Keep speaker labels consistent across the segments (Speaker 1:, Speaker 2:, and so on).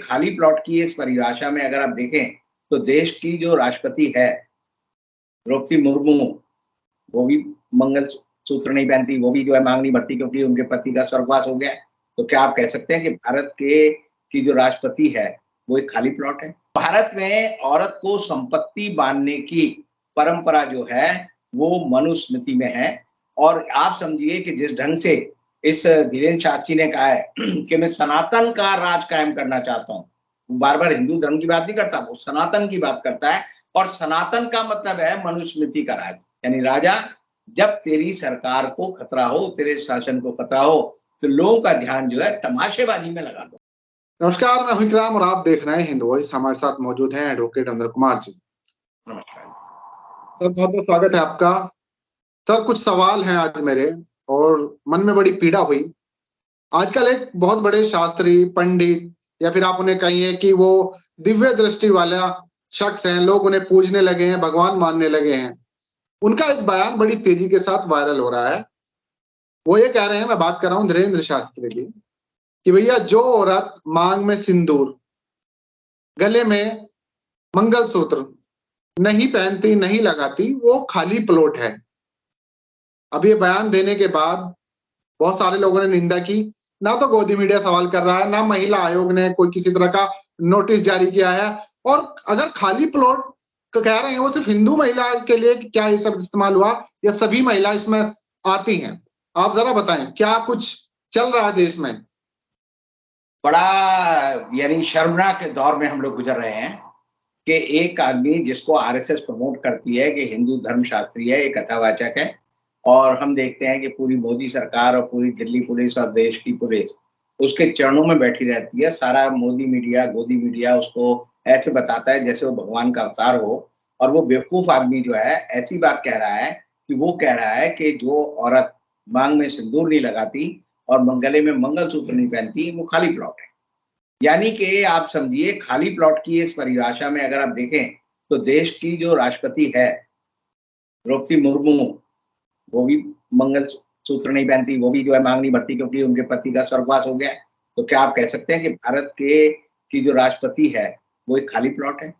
Speaker 1: खाली प्लॉट की इस परिभाषा में अगर आप देखें तो देश की जो राष्ट्रपति है द्रौपदी मुर्मू, वो भी मंगल सूत्र नहीं पहनती, वो भी जो है मांग नहीं भरती क्योंकि उनके पति का स्वर्गवास हो गया। तो क्या आप कह सकते हैं कि भारत की जो राष्ट्रपति है वो एक खाली प्लॉट है? भारत में औरत को संपत्ति बांधने की परंपरा जो है वो मनुस्मृति में है। और आप समझिए कि जिस ढंग से इस धीरेन्द्र शास्त्री ने कहा है कि मैं सनातन का राज कायम करना चाहता हूँ, बार बार हिंदू धर्म की बात नहीं करता, वो सनातन की बात करता है। और सनातन का मतलब है मनुस्मृति का राज, यानी राजा जब तेरी सरकार को खतरा हो, तेरे शासन को खतरा हो, तो लोगों का ध्यान जो है तमाशेबाजी में लगा दो।
Speaker 2: नमस्कार, मैं विक्रम और आप देख रहे हैं हिंदू वॉइस। हमारे साथ मौजूद हैं एडवोकेट अंदर कुमार जी।
Speaker 1: नमस्कार
Speaker 2: सर, बहुत बहुत स्वागत है आपका। सर, कुछ सवाल हैं आज मेरे और मन में बड़ी पीड़ा हुई। आजकल एक बहुत बड़े शास्त्री, पंडित या फिर आप उन्हें कहिए कि वो दिव्य दृष्टि वाला शख्स हैं, लोग उन्हें पूजने लगे हैं, भगवान मानने लगे हैं। उनका एक बयान बड़ी तेजी के साथ वायरल हो रहा है। वो ये कह रहे हैं, मैं बात कर रहा हूँ धीरेन्द्र शास्त्री की, कि भैया जो औरत मांग में सिंदूर, गले में मंगलसूत्र नहीं पहनती, नहीं लगाती, वो खाली प्लॉट है। अब ये बयान देने के बाद बहुत सारे लोगों ने निंदा की। ना तो गोदी मीडिया सवाल कर रहा है, ना महिला आयोग ने कोई किसी तरह का नोटिस जारी किया है। और अगर खाली प्लॉट कह रहे हैं, वो सिर्फ हिंदू महिला के लिए क्या ये शब्द इस्तेमाल हुआ या सभी महिला इसमें आती हैं? आप जरा बताएं, क्या कुछ चल रहा है देश में?
Speaker 1: बड़ा यानी शर्मनाक दौर में हम लोग गुजर रहे हैं कि एक आदमी जिसको आरएसएस प्रमोट करती है कि हिंदू धर्म शास्त्री है, एक कथावाचक है, और हम देखते हैं कि पूरी मोदी सरकार और पूरी दिल्ली पुलिस और देश की पुलिस उसके चरणों में बैठी रहती है। सारा मोदी मीडिया, गोदी मीडिया उसको ऐसे बताता है जैसे वो भगवान का अवतार हो। और वो बेवकूफ आदमी जो है ऐसी बात कह रहा है कि वो कह रहा है कि जो औरत मांग में सिंदूर नहीं लगाती और गले में मंगलसूत्र नहीं पहनती, वो खाली प्लॉट है। यानी कि आप समझिए, खाली प्लॉट की इस परिभाषा में अगर आप देखें तो देश की जो राष्ट्रपति है द्रौपदी मुर्मू, वो भी मंगल सूत्र नहीं पहनती, वो भी जो है मांग नहीं भरती क्योंकि उनके पति का स्वर्गवास हो गया। तो क्या आप कह सकते हैं कि भारत की जो राष्ट्रपति है वो एक खाली प्लॉट है?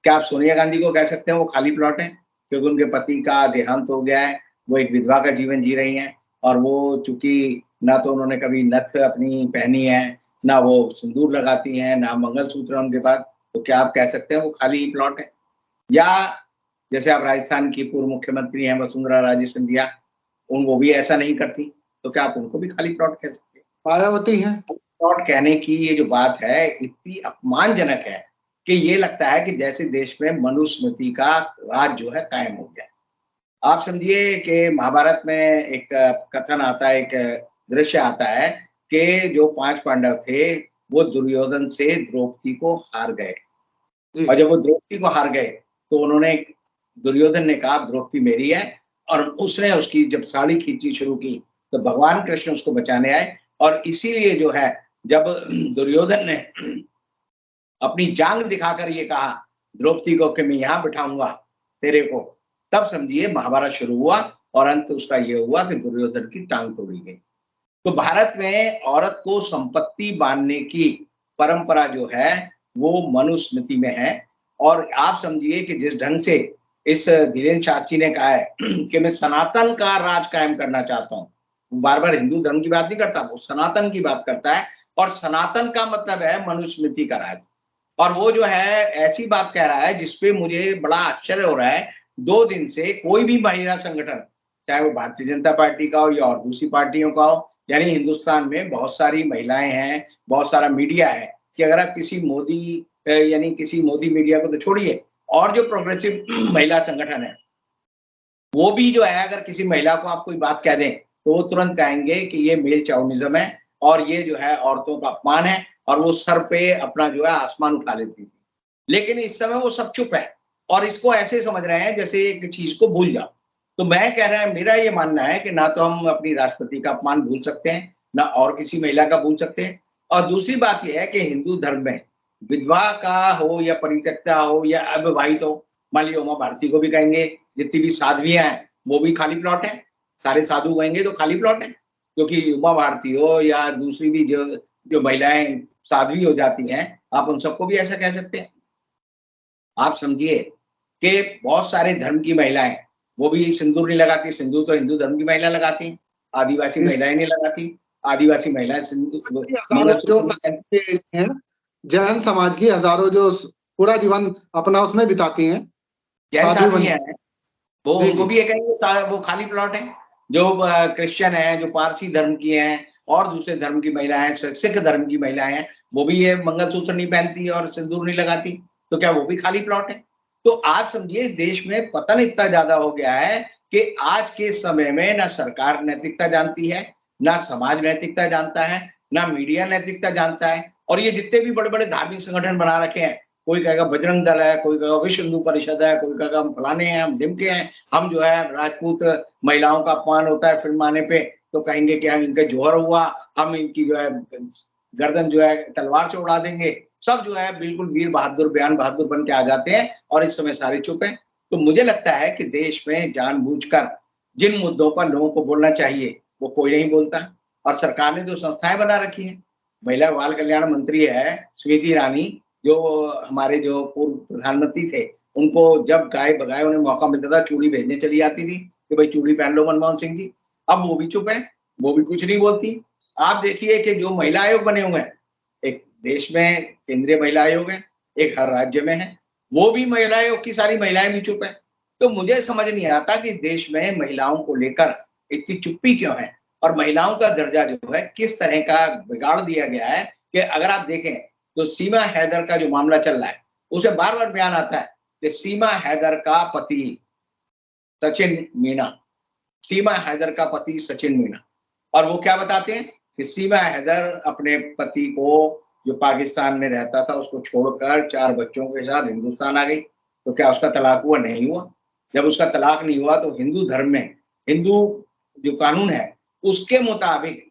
Speaker 1: क्या आप सोनिया गांधी को कह सकते हैं वो खाली प्लॉट है क्योंकि उनके पति का देहांत हो गया है, वो एक विधवा का जीवन जी रही हैं, और वो चूंकि ना तो उन्होंने कभी नथ अपनी पहनी है, ना वो सिंदूर लगाती हैं, ना मंगलसूत्र उनके पास, तो क्या आप कह सकते हैं वो खाली प्लॉट है? या जैसे आप राजस्थान की पूर्व मुख्यमंत्री हैं वसुंधरा राजे सिंधिया, वो भी ऐसा नहीं करती, तो क्या आप उनको भी खाली प्लॉट कह सकते हैं?
Speaker 2: मायावती हैं।
Speaker 1: प्लॉट कहने की ये जो बात है इतनी अपमानजनक है कि ये लगता है कि जैसे देश में मनुस्मृति का राज जो है कायम हो गया। आप समझिए कि महाभारत में एक कथन आता है, एक दृश्य आता है कि जो 5 पांडव थे वो दुर्योधन से द्रौपदी को हार गए। और जब वो द्रौपदी को हार गए तो उन्होंने, दुर्योधन ने कहा द्रौपदी मेरी है, और उसने उसकी जब साड़ी खींचनी शुरू की तो भगवान कृष्ण उसको बचाने आए। और इसीलिए जो है जब दुर्योधन ने अपनी जांग दिखाकर ये कहा द्रौपदी को कि मैं यहाँ बिठाऊंगा तेरे को, तब समझिए महाभारत शुरू हुआ और अंत उसका ये हुआ कि दुर्योधन की टांग तोड़ी गई। तो भारत में औरत को संपत्ति बांधने की परंपरा जो है वो मनुस्मृति में है। और आप समझिए कि जिस ढंग से इस धीरेन्द्र शास्त्री ने कहा है कि मैं सनातन का राज कायम करना चाहता हूँ, बार बार हिंदू धर्म की बात नहीं करता, वो सनातन की बात करता है। और सनातन का मतलब है मनुस्मृति का राज। और वो जो है ऐसी बात कह रहा है जिसपे मुझे बड़ा आश्चर्य हो रहा है। 2 दिन से कोई भी महिला संगठन, चाहे वो भारतीय जनता पार्टी का हो या और दूसरी पार्टियों का हो, यानी हिंदुस्तान में बहुत सारी महिलाएं हैं, बहुत सारा मीडिया है, कि अगर आप किसी मोदी यानी किसी मोदी मीडिया को तो छोड़िए, और जो प्रोग्रेसिव महिला संगठन है वो भी जो है अगर किसी महिला को आप कोई बात कह दें तो वो तुरंत कहेंगे कि ये मेल चौनिज्म है और ये जो है औरतों का अपमान है, और वो सर पे अपना जो है आसमान उठा लेती थी। लेकिन इस समय वो सब चुप है और इसको ऐसे समझ रहे हैं जैसे एक चीज को भूल जाओ। तो मैं कह रहा है, मेरा ये मानना है कि ना तो हम अपनी राष्ट्रपति का अपमान भूल सकते हैं, ना और किसी महिला का भूल सकते हैं। और दूसरी बात यह है कि हिंदू धर्म में विधवा का हो या परित्यक्ता हो या अविवाहित हो, मान लीजिए उमा भारती को भी कहेंगे, जितनी भी साध्वियां हैं वो भी खाली प्लॉट है, सारे साधु कहेंगे तो खाली प्लॉट है। क्योंकि उमा भारती हो या दूसरी भी जो महिलाएं साध्वी हो जाती हैं, आप उन सबको भी ऐसा कह सकते हैं। आप समझिए कि बहुत सारे धर्म की महिलाएं, वो भी सिंदूर नहीं लगाती। सिंदूर तो हिंदू धर्म की महिला लगाती हैं, आदिवासी महिलाएं नहीं लगाती। आदिवासी महिलाएं सिंदूर
Speaker 2: हजारों जो
Speaker 1: मंगलसूत्र नहीं पहनती।
Speaker 2: हैं, जैन समाज की हजारों जो पूरा जीवन अपना उसमें बिताती हैं,
Speaker 1: जैन
Speaker 2: साधु बन।
Speaker 1: साध्वियां हैं, वो
Speaker 2: जी
Speaker 1: उनको
Speaker 2: जी।
Speaker 1: भी ये कहेंगे वो खाली प्लॉट है। जो क्रिश्चियन है, जो पारसी धर्म की हैं और दूसरे धर्म की महिलाएं, सिख धर्म की महिलाएं हैं, वो भी ये मंगलसूत्र नहीं पहनती और सिंदूर नहीं लगाती, तो क्या वो भी खाली प्लॉट है? तो आज समझिए देश में पतन इतना ज्यादा हो गया है कि आज के समय में ना सरकार नैतिकता जानती है, ना समाज नैतिकता जानता है, ना मीडिया नैतिकता जानता है। और ये जितने भी बड़े बड़े धार्मिक संगठन बना रखे हैं, कोई कहेगा बजरंग दल है, कोई कहेगा विश्व हिंदू परिषद है, कोई कहेगा हम फलाने हैं, हम ढिमके हैं, हम जो है राजपूत महिलाओं का अपमान होता है फिल्म आने पे तो कहेंगे कि हम इनका जोहर हुआ, हम इनकी जो है गर्दन जो है तलवार से उड़ा देंगे। सब जो है बिल्कुल वीर बहादुर, बयान बहादुर बन के आ जाते हैं और इस समय सारे चुप हैं। तो मुझे लगता है कि देश में जानबूझकर जिन मुद्दों पर लोगों को बोलना चाहिए, वो कोई नहीं बोलता। और सरकार ने जो संस्थाएं बना रखी हैं, महिला बाल कल्याण मंत्री है स्मृति ईरानी, जो हमारे जो पूर्व प्रधानमंत्री थे, उनको जब गाय बगाए उन्हें मौका मिलता था चूड़ी भेजने चली जाती थी कि भाई चूड़ी पहन लो मनमोहन सिंह जी। अब वो भी चुप है, वो भी कुछ नहीं बोलती। आप देखिए कि जो महिला आयोग बने हुए हैं, एक देश में केंद्रीय महिला आयोग है, एक हर राज्य में है, वो भी महिला आयोग की सारी महिलाएं भी चुप है। तो मुझे समझ नहीं आता कि देश में महिलाओं को लेकर इतनी चुप्पी क्यों है और महिलाओं का दर्जा जो है किस तरह का बिगाड़ दिया गया है। कि अगर आप देखें तो सीमा हैदर का जो मामला चल रहा है, उसे बार बार बयान आता है कि सीमा हैदर का पति सचिन मीणा, सीमा हैदर का पति सचिन मीणा, और वो क्या बताते हैं कि सीमा हैदर अपने पति को जो पाकिस्तान में रहता था उसको छोड़कर 4 बच्चों के साथ हिंदुस्तान आ गई। तो क्या उसका तलाक हुआ? नहीं हुआ। जब उसका तलाक नहीं हुआ तो हिंदू धर्म में, हिंदू जो कानून है उसके मुताबिक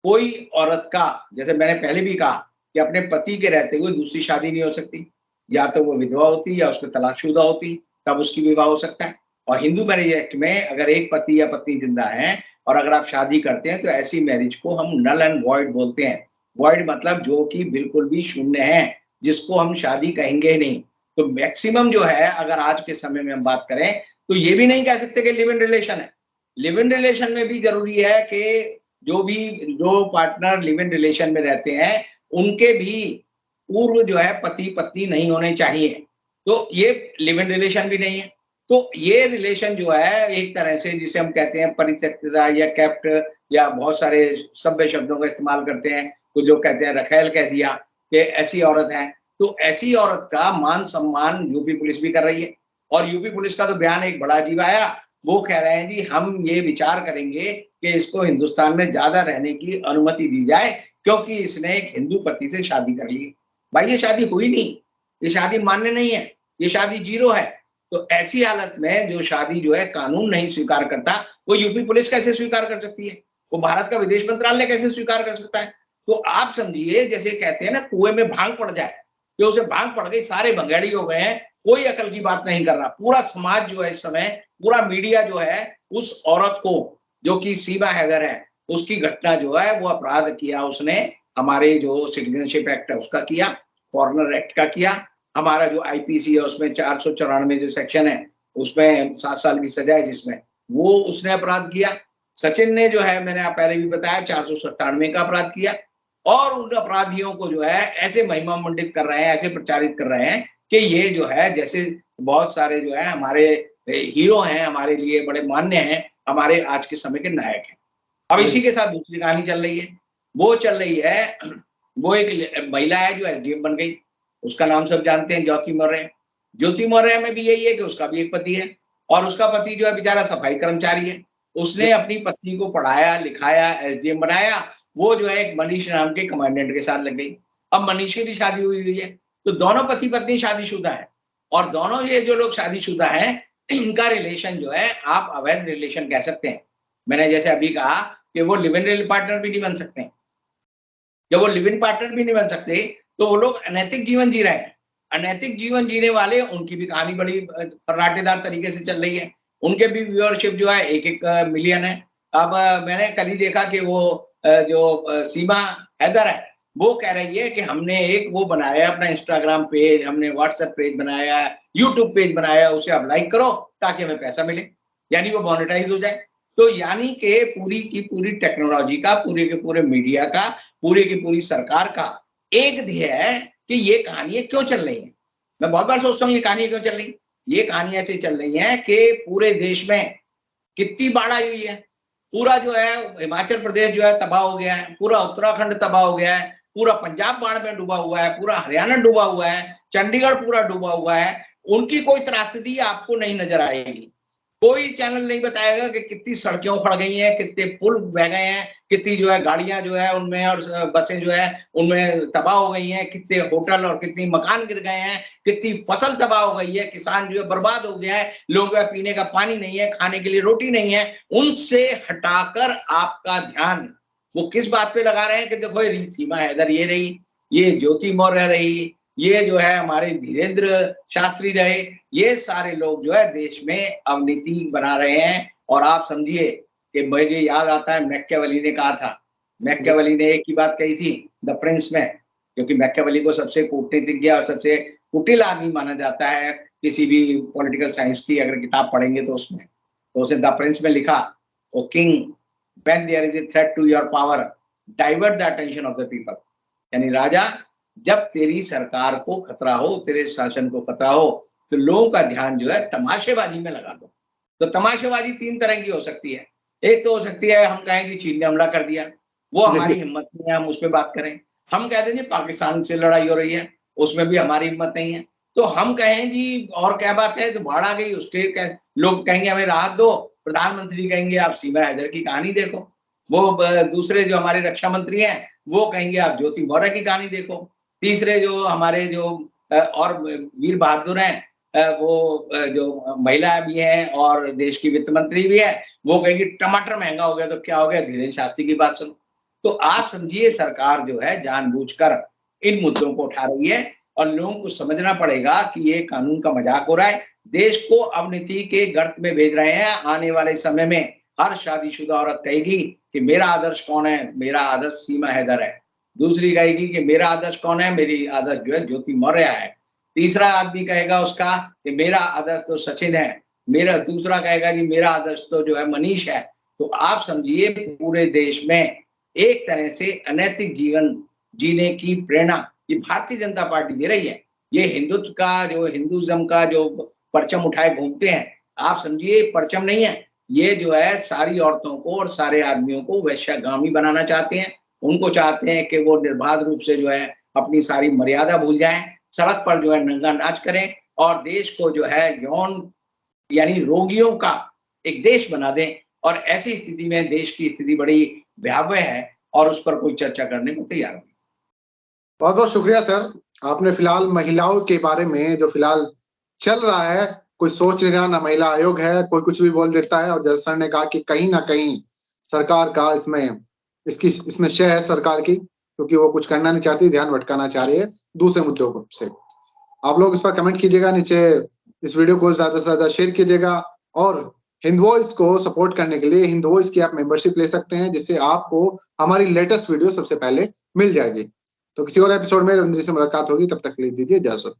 Speaker 1: कोई औरत का, जैसे मैंने पहले भी कहा कि अपने पति के रहते हुए दूसरी शादी नहीं हो सकती। या तो वो विधवा होती या उसको तलाकशुदा होती, तब उसकी विवाह हो सकता है। और हिंदू मैरिज एक्ट में अगर एक पति या पत्नी जिंदा है और अगर आप शादी करते हैं तो ऐसी मैरिज को हम नल एंड वॉइड बोलते हैं। वॉइड मतलब जो कि बिल्कुल भी शून्य है, जिसको हम शादी कहेंगे ही नहीं। तो मैक्सिमम जो है अगर आज के समय में हम बात करें तो ये भी नहीं कह सकते कि लिव इन रिलेशन है। लिव इन रिलेशन में भी जरूरी है कि जो पार्टनर लिव इन रिलेशन में रहते हैं उनके भी पूर्व जो है पति पत्नी नहीं होने चाहिए। तो ये लिव इन रिलेशन भी नहीं है। तो ये रिलेशन जो है एक तरह से जिसे हम कहते हैं परित्यक्तता या कैप्ट, या बहुत सारे सभ्य शब्दों का इस्तेमाल करते हैं, कुछ लोग कहते हैं रखेल कह दिया कि ऐसी औरत है। तो ऐसी औरत का मान सम्मान यूपी पुलिस भी कर रही है। और यूपी पुलिस का तो बयान एक बड़ा अजीब आया, वो कह रहे हैं जी हम ये विचार करेंगे कि इसको हिंदुस्तान में ज्यादा रहने की अनुमति दी जाए क्योंकि इसने एक हिंदू पति से शादी कर ली। भाई ये शादी हुई नहीं, ये शादी मान्य नहीं है, ये शादी जीरो है। तो ऐसी हालत में जो शादी जो है कानून नहीं स्वीकार करता, वो यूपी पुलिस कैसे स्वीकार कर सकती है? वो भारत का विदेश मंत्रालय कैसे स्वीकार कर सकता है? तो आप समझिए जैसे कहते हैं ना कुएं में भांग पड़ जाए, कि उसे भांग पड़ गई, सारे भंगेड़ी हो गए हैं, कोई अकल की बात नहीं कर रहा। पूरा समाज जो है इस समय, पूरा मीडिया जो है उस औरत को जो कि सीमा हैदर है, उसकी घटना जो है वो अपराध किया उसने, हमारे जो सिटीजनशिप एक्ट है उसका किया, फॉरेनर एक्ट का किया, हमारा जो आईपीसी है उसमें 494 जो सेक्शन है उसमें 7 साल की सजा है जिसमें, वो उसने अपराध किया। सचिन ने जो है मैंने आप पहले भी बताया 497 का अपराध किया। और उन अपराधियों को जो है ऐसे महिमा मंडित कर रहे हैं, ऐसे प्रचारित कर रहे हैं कि ये जो है जैसे बहुत सारे जो है हमारे हीरो हैं, हमारे लिए बड़े मान्य हैं, हमारे आज के समय के नायक हैं। अब इसी के साथ दूसरी कहानी चल रही है, वो चल रही है, वो एक महिला है जो एसडीएम बन गई, उसका नाम सब जानते हैं, ज्योति मौर्य। ज्योति मौर्य में भी यही है कि उसका भी एक पति है और उसका पति जो है बेचारा सफाई कर्मचारी है। उसने अपनी पत्नी को पढ़ाया लिखाया, एसडीएम बनाया, वो जो है एक मनीष नाम के कमांडेंट के साथ लग गई। अब मनीष की भी शादी हुई है, तो दोनों पति पत्नी शादीशुदा है। और दोनों ये जो लोग शादीशुदा हैं, इनका रिलेशन जो है आप अवैध रिलेशन कह सकते हैं। मैंने जैसे अभी कहा कि वो लिव इन पार्टनर भी नहीं बन सकते। जब वो लिव इन पार्टनर भी नहीं बन सकते तो वो लोग अनैतिक जीवन जी रहे हैं। अनैतिक जीवन जीने वाले, उनकी भी कहानी बड़ी फर्राटेदार तरीके से चल रही है। उनके भी व्यूअरशिप जो है 1-1 मिलियन है। अब मैंने कल ही देखा कि वो जो सीमा हैदर है, वो कह रही है कि हमने एक वो बनाया अपना इंस्टाग्राम पेज, हमने व्हाट्सएप पेज बनाया, यूट्यूब पेज बनाया, उसे आप लाइक करो ताकि हमें पैसा मिले, यानी वो मोनेटाइज हो जाए। तो यानी कि पूरी की पूरी टेक्नोलॉजी का, पूरे के पूरे मीडिया का, पूरी की पूरी सरकार का एक ध्येय है कि ये कहानियां क्यों चल रही हैं। मैं बहुत बार सोचता हूँ ये कहानियां क्यों चल रही, ये कहानियां ऐसे चल रही हैं कि पूरे देश में कितनी बाढ़ आई हुई है, पूरा जो है हिमाचल प्रदेश जो है तबाह हो गया है, पूरा उत्तराखंड तबाह हो गया है, पूरा पंजाब बाढ़ में डूबा हुआ है, पूरा हरियाणा डूबा हुआ है, चंडीगढ़ पूरा डूबा हुआ है। उनकी कोई त्रासदी आपको नहीं नजर आएगी। कोई चैनल नहीं बताएगा कि कितनी सड़कें उखड़ गई हैं, कितने पुल बह गए हैं, कितनी जो है गाड़ियां जो है उनमें और बसें जो है उनमें तबाह हो गई हैं, कितने होटल और कितनी मकान गिर गए हैं, कितनी फसल तबाह हो गई है, किसान जो है बर्बाद हो गया है, लोगों का पीने का पानी नहीं है, खाने के लिए रोटी नहीं है। उनसे हटाकर आपका ध्यान वो किस बात पे लगा रहे हैं कि देखो ये सीमा हैदर ये रही, ये ज्योति मौर्य रही, ये जो है हमारे धीरेन्द्र शास्त्री रहे, ये सारे लोग जो है देश में अवनीति बना रहे हैं। और आप समझिए कि मुझे याद आता है मैकियावेली ने कहा था, मैकियावेली ने एक ही बात कही थी द प्रिंस में, क्योंकि मैकियावेली को सबसे कूटनीतिज्ञ और सबसे कुटिल आदमी माना जाता है किसी भी पॉलिटिकल साइंस की अगर किताब पढ़ेंगे तो उसमें, तो उसने द प्रिंस में लिखा, o king when there is a threat to your power divert the attention of the people, यानी राजा जब तेरी सरकार को खतरा हो, तेरे शासन को खतरा हो, तो लोगों का ध्यान जो है तमाशेबाजी में लगा दो। तो तमाशेबाजी तीन तरह की हो सकती है। एक तो हो सकती है हम कहें कि चीन ने हमला कर दिया, वो हमारी हिम्मत नहीं है हम उस पर बात करें। हम कह देंगे पाकिस्तान से लड़ाई हो रही है, उसमें भी हमारी हिम्मत नहीं है। तो हम कहें जी और क्या बात है, तो बाढ़ आ गई, उसके लोग कहेंगे हमें राहत दो, प्रधानमंत्री कहेंगे आप सीमा हैदर की कहानी देखो, वो दूसरे जो हमारे रक्षा मंत्री हैं वो कहेंगे आप ज्योति मौर्य की कहानी देखो, तीसरे जो हमारे जो और वीर बहादुर हैं वो जो महिला भी हैं और देश की वित्त मंत्री भी है, वो कहेंगे टमाटर महंगा हो गया तो क्या हो गया, धीरेन्द्र शास्त्री की बात सुनो। तो आप समझिए सरकार जो है जानबूझकर इन मुद्दों को उठा रही है और लोगों को समझना पड़ेगा कि ये कानून का मजाक हो रहा है, देश को अवनीति के गर्त में भेज रहे हैं। आने वाले समय में हर शादीशुदा औरत कहेगी कि मेरा आदर्श कौन है, मेरा आदर्श सीमा हैदर है। दूसरी कहेगी कि मेरा आदर्श कौन है, मेरी आदर्श जो है ज्योति मौर्य है। तीसरा आदमी कहेगा उसका कि मेरा आदर्श तो सचिन है, मेरा दूसरा कहेगा कि मेरा आदर्श तो जो है मनीष है। तो आप समझिए पूरे देश में एक तरह से अनैतिक जीवन जीने की प्रेरणा ये भारतीय जनता पार्टी दे रही है। ये हिंदुत्व का जो हिंदुइज्म का जो परचम उठाए घूमते हैं, आप समझिए परचम नहीं है, ये जो है सारी औरतों को और सारे आदमियों को वैश्यागामी बनाना चाहते हैं। उनको चाहते हैं कि वो निर्बाध रूप से जो है अपनी सारी मर्यादा भूल जाएं, सड़क पर जो है नंगा नाच करें और देश को जो है यौन यानी रोगियों का एक देश बना दें। और ऐसी स्थिति में देश की स्थिति बड़ी भयावह है और उस पर कोई चर्चा करने को तैयार नहीं।
Speaker 2: बहुत बहुत शुक्रिया सर, आपने फिलहाल महिलाओं के बारे में जो फिलहाल चल रहा है, कोई सोच नहीं रहा, ना महिला आयोग है, कोई कुछ भी बोल देता है। और जैसे सर ने कहा कि कहीं ना कहीं सरकार का इसमें शय है सरकार की, क्योंकि वो कुछ करना नहीं चाहती, ध्यान भटकाना चाह रही है दूसरे मुद्दों से। आप लोग इस पर कमेंट कीजिएगा, नीचे इस वीडियो को ज्यादा से ज्यादा शेयर कीजिएगा और हिंद वॉइस को सपोर्ट करने के लिए हिंद वॉइस की आप मेंबरशिप ले सकते हैं, जिससे आपको हमारी लेटेस्ट वीडियो सबसे पहले मिल जाएगी। तो किसी और एपिसोड में रविंद्र से मुलाकात होगी, तब तक के लिए दीजिए इजाजत।